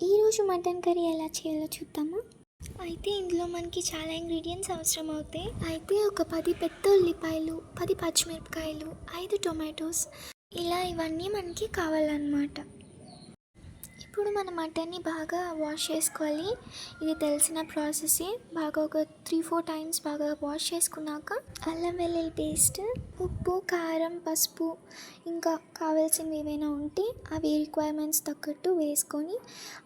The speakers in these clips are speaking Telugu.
ఈరోజు మటన్ కర్రీ ఎలా చేయాలో చూద్దాము. అయితే ఇందులో మనకి చాలా ఇంగ్రీడియంట్స్ అవసరం అవుతాయి. అయితే ఒక 10 పెద్ద ఉల్లిపాయలు, 10 పచ్చిమిరపకాయలు, 5 టొమాటోస్, ఇలా ఇవన్నీ మనకి కావాలన్నమాట. ఇప్పుడు మన మటన్ని బాగా వాష్ చేసుకోవాలి. ఇది తెలిసిన ప్రాసెసే. బాగా ఒక 3-4 టైమ్స్ బాగా వాష్ చేసుకున్నాక అల్లం వెల్లుల్లి పేస్ట్, ఉప్పు, కారం, పసుపు, ఇంకా కావాల్సినవి ఏవైనా ఉంటే అవి రిక్వైర్మెంట్స్ తగ్గట్టు వేసుకొని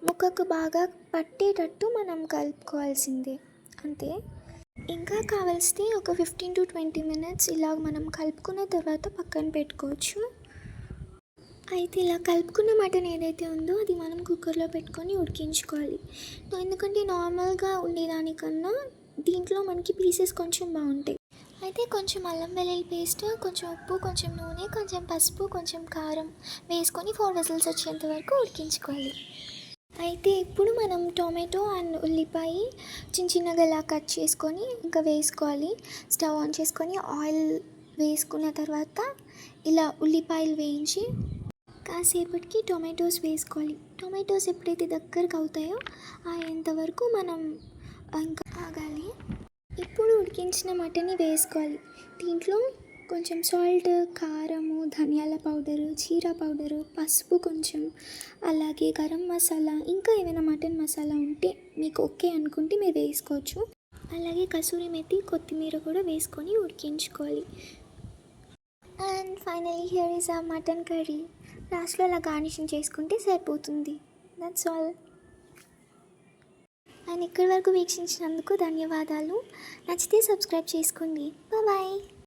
ముక్కకు బాగా పట్టేటట్టు మనం కలుపుకోవాల్సిందే, అంతే. ఇంకా కావాల్సితే ఒక 15 to 20 minutes ఇలా మనం కలుపుకున్న తర్వాత పక్కన పెట్టుకోవచ్చు. అయితే ఇలా కలుపుకున్న మటన్ ఏదైతే ఉందో అది మనం కుక్కర్లో పెట్టుకొని ఉడికించుకోవాలి. ఎందుకంటే నార్మల్గా ఉండేదానికన్నా దీంట్లో మనకి పీసెస్ కొంచెం బాగుంటాయి. అయితే కొంచెం అల్లం వెల్లుల్లి పేస్ట్, కొంచెం ఉప్పు, కొంచెం నూనె, కొంచెం పసుపు, కొంచెం కారం వేసుకొని 4 విజిల్స్ వచ్చేంత వరకు ఉడికించుకోవాలి. అయితే ఇప్పుడు మనం టొమాటో అండ్ ఉల్లిపాయ చిన్న చిన్నగా ఇలా కట్ చేసుకొని ఇంకా వేసుకోవాలి. స్టవ్ ఆన్ చేసుకొని ఆయిల్ వేసుకున్న తర్వాత ఇలా ఉల్లిపాయలు వేయించి కాసేపటికి టొమాటోస్ వేసుకోవాలి. టొమాటోస్ ఎప్పుడైతే దగ్గరకు అవుతాయో అయ్యేంతవరకు మనం ఇంకా ఆగాలి. ఇప్పుడు ఉడికించిన మటన్ని వేసుకోవాలి. దీంట్లో కొంచెం సాల్ట్, కారము, ధనియాల పౌడరు, జీరా పౌడరు, పసుపు కొంచెం, అలాగే గరం మసాలా, ఇంకా ఏమైనా మటన్ మసాలా ఉంటే మీకు ఓకే అనుకుంటే మీరు వేసుకోవచ్చు. అలాగే కసూరి మెతి, కొత్తిమీర కూడా వేసుకొని ఉడికించుకోవాలి. అండ్ ఫైనలీ హియర్ ఈజ్ ఆ మటన్ కర్రీ. లాస్ట్లో అలా గార్నిషింగ్ చేసుకుంటే సరిపోతుంది. That's all. అండ్ ఇక్కడి వరకు వీక్షించినందుకు ధన్యవాదాలు. నచ్చితే సబ్స్క్రైబ్ చేసుకోండి. బాయ్.